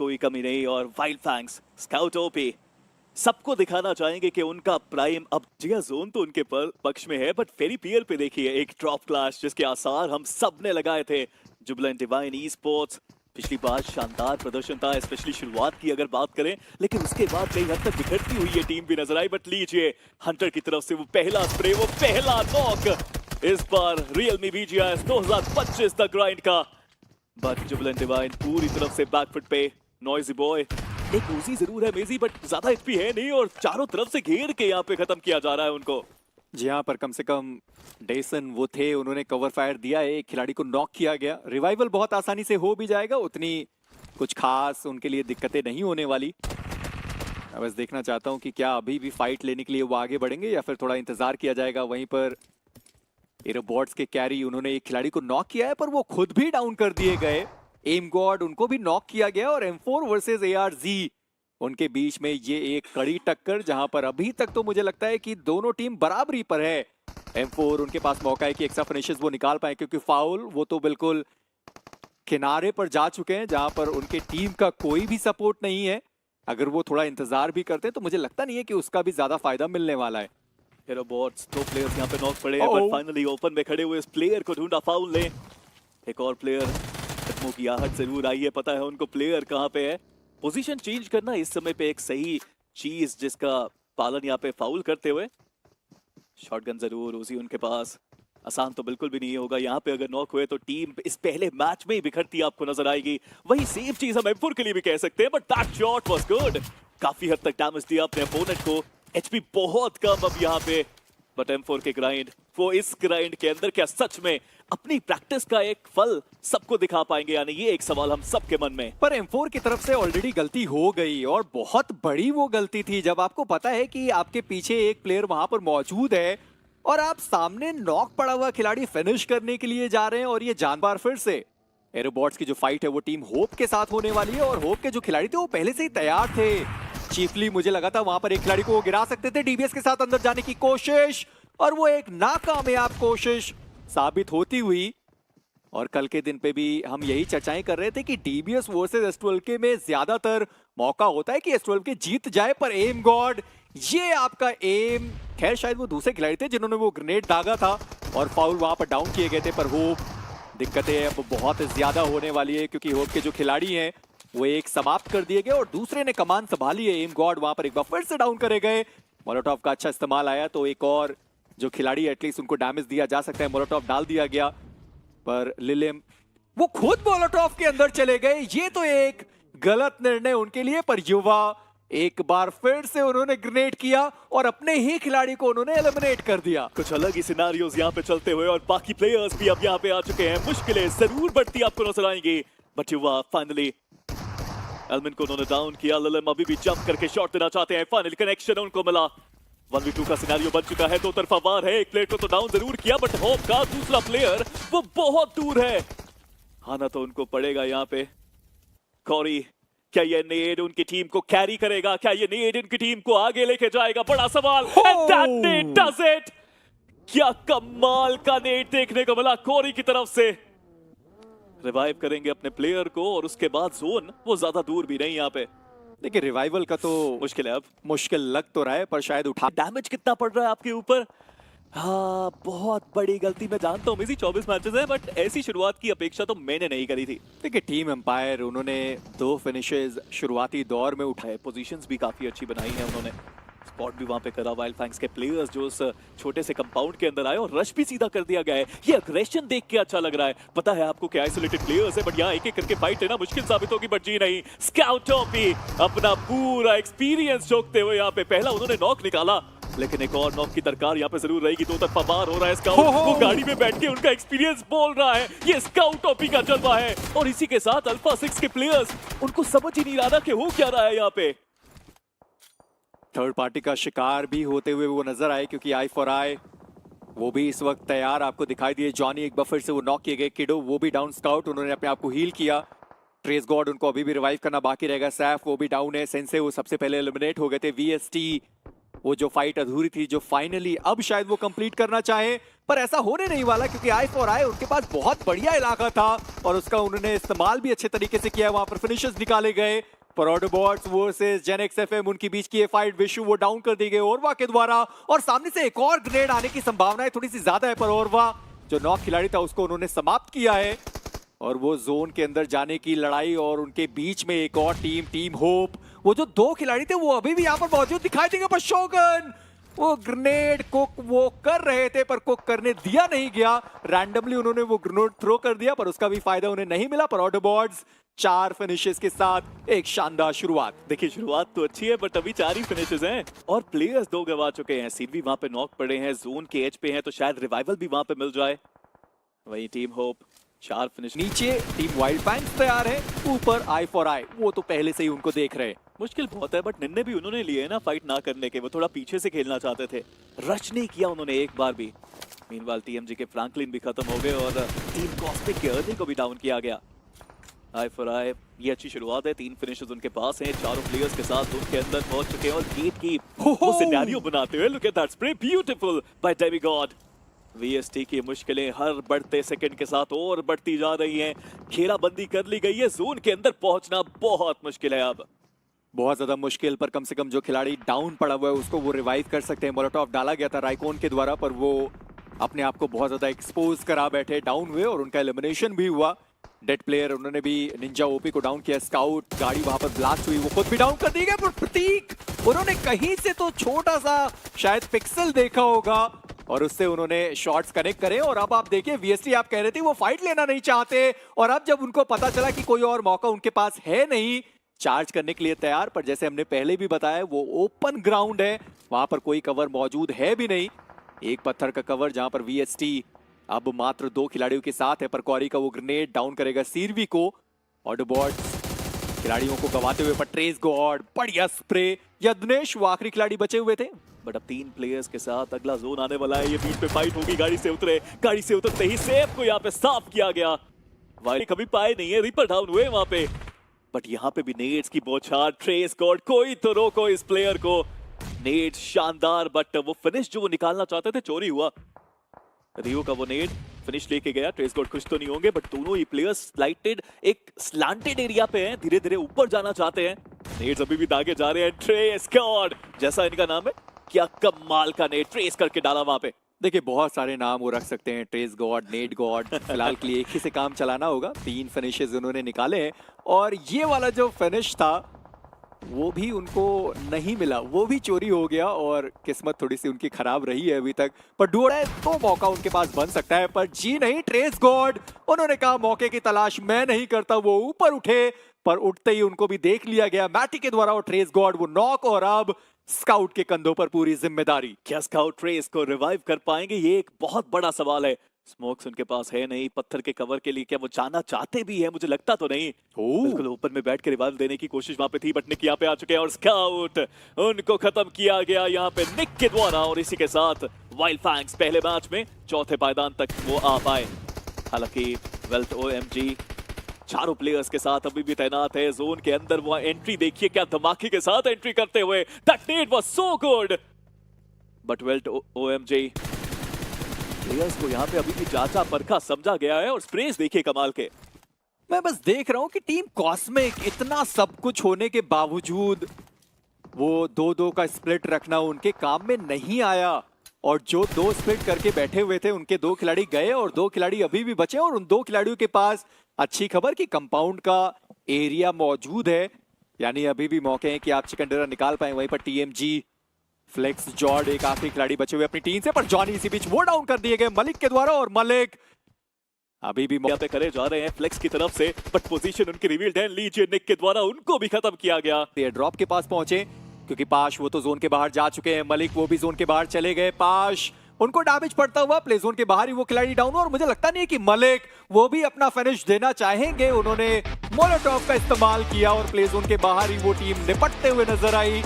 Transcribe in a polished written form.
कोई कमी नहीं और वाइल्ड फैंग्स स्काउट ओपी सबको दिखाना चाहेंगे कि उनका प्राइम अब जिया जोन तो उनके पक्ष में है, बट फेरी पियर पे देखिए एक ड्रॉप क्लाश जिसके आसार हम सब ने लगाए थे। जुबिलेंट डिवाइन ई स्पोर्ट्स पिछली बार शानदार प्रदर्शन था, स्पेशली शुरुआत की अगर बात करें, लेकिन उसके बाद कई हद तक बिखरती हुई ये टीम भी नजर आई। बट लीजिए हंटर की तरफ से वो पहला स्प्रे, वो पहला नॉक इस बार रियलमी बीजीआईएस 2025 तक ग्राइंड का। बट जुबिलेंट डिवाइन पूरी तरफ से बैकफुट पे, नॉइजी बॉय एक उजी जरूर है मेजी, बट ज्यादा एचपी है नहीं और चारों तरफ से घेर के यहाँ पे खत्म किया जा रहा है उनको। जी हाँ, पर कम से कम डेसन वो थे, उन्होंने कवर फायर दिया है, एक खिलाड़ी को नॉक किया गया। रिवाइवल बहुत आसानी से हो भी जाएगा, उतनी कुछ खास उनके लिए दिक्कतें नहीं होने वाली। मैं बस देखना चाहता हूँ कि क्या अभी भी फाइट लेने के लिए वो आगे बढ़ेंगे या फिर थोड़ा इंतजार किया जाएगा। वहीं पर एरोबॉट्स के कैरी, उन्होंने एक खिलाड़ी को नॉक किया है पर वो खुद भी डाउन कर दिए गए। एम गॉड उनको भी नॉक किया गया और M4 वर्सेस ARZ उनके बीच में ये एक कड़ी टक्कर, जहां पर अभी तक तो मुझे लगता है कि दोनों टीम बराबरी पर है। M4 उनके पास मौका है कि एक्स्ट्रा फिनिशेस वो निकाल पाए, क्योंकि फाउल वो तो बिल्कुल किनारे पर जा चुके हैं जहां पर उनके टीम का कोई भी सपोर्ट नहीं है। अगर वो थोड़ा इंतजार भी करते तो मुझे लगता नहीं है कि उसका भी ज्यादा फायदा मिलने वाला है। एरोबॉट्स दो प्लेयर्स यहाँ पे नॉक पड़े हैं, बट फाइनली ओपन में खड़े हुए इस प्लेयर को ढूंढा फाउल ने। एक और प्लेयर कदमों की आहट जरूर आई है, पता है उनको प्लेयर कहाँ पे है। पोजीशन चेंज करना इस समय पे एक सही चीज जिसका पालन यहाँ पे फाउल करते हुए। शॉटगन जरूर उसी उनके पास, आसान तो बिल्कुल भी नहीं होगा। यहाँ पे अगर नॉक हुए तो टीम इस पहले मैच में ही बिखरती आपको नजर आएगी। वही सेम चीज हम M4 के लिए भी कह सकते हैं, but that shot was good. काफी हद तक डैमेज दिया अपने अपोनेंट को, एचपी बहुत कम अब यहाँ पे। बट M4 के ग्राइंड, वो इस ग्राइंड के अंदर क्या सच में अपनी प्रैक्टिस का एक फल सबको दिखा पाएंगे, यानी ये एक सवाल हम सबके मन में। पर M4 की तरफ से ऑलरेडी गलती हो गई और बहुत बड़ी वो गलती थी, जब आपको पता है कि आपके पीछे एक प्लेयर वहां पर मौजूद है और आप सामने नॉक पड़ा हुआ खिलाड़ी फिनिश करने के लिए जा रहे हैं। और ये जानबार फिर से एरोबॉट्स की जो फाइट है वो टीम होप के साथ होने वाली है, और होप के जो खिलाड़ी थे वो पहले से ही तैयार थे। चीफली मुझे लगा था वहां पर एक खिलाड़ी को वो गिरा सकते थे। डीबीएस के साथ अंदर जाने की कोशिश, और वो एक नाकामयाब कोशिश साबित होती हुई। और कल के दिन पे भी हम यही चर्चाएं कर रहे थे कि डीबीएस वर्सेस S12K में ज्यादातर मौका होता है कि S12K जीत जाए, पर एम गॉड ये आपका एम, खैर शायद वो दूसरे खिलाड़ी थे जिन्होंने वो ग्रेनेड दागा था और फाउल वहां पर डाउन किए गए थे। पर होप दिक्कतें अब बहुत ज्यादा होने वाली है, क्योंकि होप के जो खिलाड़ी हैं वो एक समाप्त कर दिए गए और दूसरे ने कमान संभाली है। एम गॉड वहां पर एक बार फिर से डाउन करे गए। मोलोटॉव का अच्छा इस्तेमाल आया तो एक और जो खिलाड़ी एटलीस्ट उनको डैमेज दिया जा सकता है। मोलोटॉव डाल दिया गया, पर लिलिम वो खुद मोलोटॉव के अंदर चले गए। ये तो एक गलत निर्णय उनके लिए, पर युवा एक बार फिर से उन्होंने ग्रेनेड किया और अपने ही खिलाड़ी को उन्होंने एलिमिनेट कर दिया। कुछ अलग ही सिनारियोज यहाँ पे चलते हुए और बाकी प्लेयर्स भी अब यहाँ पे आ चुके हैं। मुश्किलें जरूर बढ़ती आपको नजर आएंगी, बट युवा फाइनली एलमिन को उन्होंने डाउन किया। लिलिम अभी भी जंप करके शॉट देना चाहते हैं, फाइनली कनेक्शन उनको मिला। 1v2 का सिनेरियो बन चुका है, दो तरफा वार है। एक प्लेयर को तो डाउन जरूर किया, बट होप का दूसरा प्लेयर वो बहुत दूर है, आना तो उनको पड़ेगा यहाँ पे। कॉरी, क्या ये नेड उनकी टीम को कैरी करेगा? क्या ये नेड उनकी टीम को आगे लेके जाएगा? बड़ा सवाल। And that nade does it! क्या कमाल का नेड देखने को मिला कॉरी की तरफ से। रिवाइव करेंगे अपने प्लेयर को और उसके बाद जोन वो ज्यादा दूर भी नहीं यहाँ पे। देखिए रिवाइवल का तो मुश्किल है, अब मुश्किल लग तो रहा है, पर शायद उठा। डैमेज कितना पड़ रहा है आपके ऊपर? हाँ, बहुत बड़ी गलती मैं जानता हूँ, मेरी 24 मैचेस है, बट ऐसी शुरुआत की अपेक्षा तो मैंने नहीं करी थी। देखिए टीम एम्पायर उन्होंने 2 फिनिशेस शुरुआती दौर में उठाए, पोजीशंस भी काफी अच्छी बनाई हैं उन्होंने, स्पॉट भी वहां पे करा। वाइल्ड फैंग्स के प्लेयर्स जो उस छोटे से कंपाउंड के अंदर आए और रश भी सीधा कर दिया गया है। ये अग्रेशन देख के अच्छा लग रहा है। पता है आपको कि आइसोलेटेड प्लेयर्स है, बट यहाँ एक एक करके फाइट लेना मुश्किल साबित होगी, बट जी नहीं, स्काउट भी अपना पूरा एक्सपीरियंस झोंकते हुए यहाँ पे पहला उन्होंने नॉक निकाला, लेकिन एक और नॉक की दरकार यहाँ पे जरूर रहेगी। दो तरफा बार हो रहा है स्काउट, वो गाड़ी में बैठ के उनका एक्सपीरियंस बोल रहा है। ये स्काउट ओपी का जलवा है, और इसी के साथ अल्फा 6 के प्लेयर्स, उनको समझ ही नहीं आ रहा कि हो क्या रहा है यहाँ पे। थर्ड पार्टी का शिकार भी होते हुए वो नजर आए, क्योंकि आई फॉर आई वो भी इस वक्त तैयार आपको दिखाई दिए। जॉनी एक बार फिर से वो नॉक किए गए। किडो वो भी डाउन, स्काउट उन्होंने अपने आप को हील किया। ट्रेस गॉड उनको अभी भी रिवाइव करना बाकी रहेगा। सैफ वो भी डाउन है। सेंसे वो सबसे पहले एलिमिनेट हो गए थे। VST वो जो फाइट अधूरी थी, जो फाइनली अब शायद वो कंप्लीट करना चाहे, पर ऐसा होने नहीं वाला क्योंकि आई फॉर आई उनके पास बहुत बढ़िया इलाका था और उसका उन्होंने इस्तेमाल भी अच्छे तरीके से किया। वहां पर फिनिशर्स निकाले गए। Protobots वर्सेस जेनेक्स एफएम, उनके बीच की ये फाइट विशु वो डाउन कर दी गई ओरवा के द्वारा और सामने से एक और ग्रेनेड आने की संभावनाएं थोड़ी सी ज्यादा है, पर ओरवा जो नॉक खिलाड़ी था उसको उन्होंने समाप्त किया है और वो जोन के अंदर जाने की लड़ाई और उनके बीच में एक और टीम होप, वो जो दो खिलाड़ी थे वो अभी भी यहाँ पर मौजूद दिखाई देंगे। पर शोगन वो ग्रेनेड कुक वो कर रहे थे पर कुक करने दिया नहीं गया। रैंडमली उन्होंने वो ग्रेनेड थ्रो कर दिया पर उसका भी फायदा उन्हें नहीं मिला। पर ऑटोबॉट्स 4 फिनिशेस के साथ एक शानदार शुरुआत। देखिए शुरुआत तो अच्छी है बट अभी 4 ही फिनिशेस हैं और प्लेयर्स 2 गवा चुके हैं। सीवी वहां पे नॉक पड़े हैं, जोन के एज पे हैं तो शायद रिवाइवल भी वहां पे मिल जाए। वही टीम होप 4 फिनिश। नीचे टीम वाइल्ड फैंग्स तैयार है, ऊपर आई फॉर आई वो तो पहले से ही उनको देख रहे हैं। मुश्किल बहुत है बट निर्णय भी उन्होंने लिए ना फाइट ना करने के। वो थोड़ा पीछे से खेलना चाहते थे, रश नहीं किया उन्होंने एक बार भी। मीनवाइल टीएमजी के फ्रैंकलिन भी खत्म हो गए और टीम कॉस्मिक के अर्ली को भी डाउन किया गया। आई फॉर आई ये अच्छी शुरुआत है, 3 फिनिशेस उनके पास हैं, चारों प्लेयर्स के साथ उनके अंदर पहुंच चुके हैं और गेट की वो सिनेरियो बनाते हुए look at that spray beautiful by demigod. VST की मुश्किलें हर बढ़ते सेकंड के साथ और बढ़ती जा रही हैं। घेराबंदी कर ली गई है, जोन के अंदर पहुंचना बहुत मुश्किल है अब। बहुत ज्यादा मुश्किल, पर कम से कम जो खिलाड़ी डाउन पड़ा हुआ है उसको वो रिवाइव कर सकते हैं। मोलोटॉव डाला गया था राइकोन के द्वारा पर वो अपने आप को बहुत ज्यादा एक्सपोज करा बैठे, डाउन हुए और उनका एलिमिनेशन भी हुआ। डेड प्लेयर उन्होंने भी निंजा ओपी को डाउन किया। स्काउट गाड़ी वहां पर ब्लास्ट हुई, वो खुद भी डाउन कर दी गई। पर प्रतीक उन्होंने कहीं से तो छोटा सा शायद पिक्सल देखा होगा और उससे उन्होंने शॉट्स कनेक्ट करे। और अब आप देखिए वीएसटी आप कह रहे थे वो फाइट लेना नहीं चाहते और अब जब उनको पता चला कि कोई और मौका उनके पास है नहीं, चार्ज करने के लिए तैयार। पर जैसे हमने पहले भी बताया वो ओपन ग्राउंड है, वहां पर कोई कवर मौजूद है भी नहीं। एक पत्थर का कवर जहां पर वीएसटी अब मात्र 2 खिलाड़ियों के साथ है। पर कॉरी का वो ग्रेनेड डाउन करेगा सीरवी को। ऑटोबॉट्स खिलाड़ियों को गवाते हुए, पर ट्रेस गॉड बढ़िया स्प्रे। यदनेश वो आखिरी खिलाड़ी बचे हुए थे। बट अब 3 प्लेयर्स के साथ अगला जोन आने वाला है। ये बीच पे फाइट होगी, गाड़ी से उतरे, गाड़ी से उतरते ही सेफ को यहाँ पे साफ किया गया। वाइल्ड कभी पाए नहीं है, रिपर डाउन हुए वहां पे। बट यहाँ पे भी नेड्स की बौछार, ट्रेस गॉड कोई तो रोको इस प्लेयर को। नेड शानदार बट वो फिनिश जो वो निकालना चाहते थे चोरी हुआ। रियो का वो नेड फिनिश लेके गया। ट्रेस गॉड खुश तो नहीं होंगे बट दोनों ही प्लेयर्स स्लाइटेड एक स्लांटेड एरिया पे हैं, धीरे धीरे ऊपर जाना चाहते हैं। नेड्स अभी भी दागे जा रहे हैं। ट्रेस गॉड जैसा इनका नाम है, क्या कमाल का नेड ट्रेस करके डाला वहां पे। देखिए बहुत सारे नाम वो रख सकते हैं, ट्रेस गॉड, नेड गॉड। फिलहाल के लिए एक ही से काम चलाना होगा। 3 फिनिशेस उन्होंने निकाले हैं और ये वाला जो फिनिश था वो भी उनको नहीं मिला, वो भी चोरी हो गया और किस्मत थोड़ी सी उनकी खराब रही है अभी तक। पर ढूंढ है तो मौका उनके पास बन सकता है, पर जी नहीं। ट्रेस गॉड उन्होंने कहा मौके की तलाश मैं नहीं करता। वो ऊपर उठे पर उठते ही उनको भी देख लिया गया मैटी के द्वारा और ट्रेस गॉड वो नॉक। और अब स्काउट के कंधों पर पूरी जिम्मेदारी। क्या स्काउट ट्रेस को रिवाइव कर पाएंगे, ये एक बहुत बड़ा सवाल है। स्मोक्स उनके पास है नहीं, पत्थर के कवर के लिए क्या वो जाना चाहते भी है, मुझे लगता तो नहीं। बिल्कुल ओपन में बैठ के रिवाइव देने की कोशिश वहां पे थी बट निक यहाँ पे आ चुके हैं और स्काउट उनको खत्म किया गया यहाँ पे निक के द्वारा। और इसी के साथ वाइल्ड फैंग्स पहले मैच में चौथे पायदान तक वो आ पाए। हालांकि वेल्थ ओएमजी 4 प्लेयर्स के साथ अभी भी तैनात है जोन के अंदर। वो एंट्री देखिए क्या धमाके के साथ एंट्री करते हुए। That Ned was so good but wealth OMG players को यहाँ पे अभी भी जांचा परखा समझा गया है और स्प्रेस देखिए कमाल के। मैं बस देख रहा हूं कि टीम कॉस्मिक इतना सब कुछ होने के बावजूद वो 2-2 का स्प्लिट रखना उनके काम में नहीं आया। और जो 2 स्प्लिट करके बैठे हुए थे उनके 2 खिलाड़ी गए और 2 खिलाड़ी अभी भी बचे। और उन 2 खिलाड़ियों के पास अच्छी खबर कि कंपाउंड का एरिया मौजूद है, यानी अभी भी मौके हैं कि आप चिकन डिनर निकाल पाए। वहीं पर टीएमजी फ्लेक्स जॉर्ड एक आखिरी खिलाड़ी बचे हुए अपनी टीम से, पर जॉनी इसी बीच वो डाउन कर दिए गए मलिक के द्वारा। और मलिक अभी भी पे करे जा रहे हैं फ्लेक्स की तरफ से बट पोजीशन उनकी रिवील्ड है। लीजिए निक के द्वारा उनको भी खत्म किया गया। एयर ड्रॉप के पास पहुंचे क्योंकि पाश वो तो जोन के बाहर जा चुके हैं। मलिक वो भी जोन के बाहर चले गए। पाश उनको डैमेज पड़ता हुआ प्ले जोन के बाहर ही वो खिलाड़ी डाउन। और मुझे लगता नहीं कि मलिक वो भी अपना फिनिश देना चाहेंगे। उन्होंने मोलोटॉव का इस्तेमाल किया और प्ले जोन के बाहर ही वो टीम निपटते हुए नजर आई।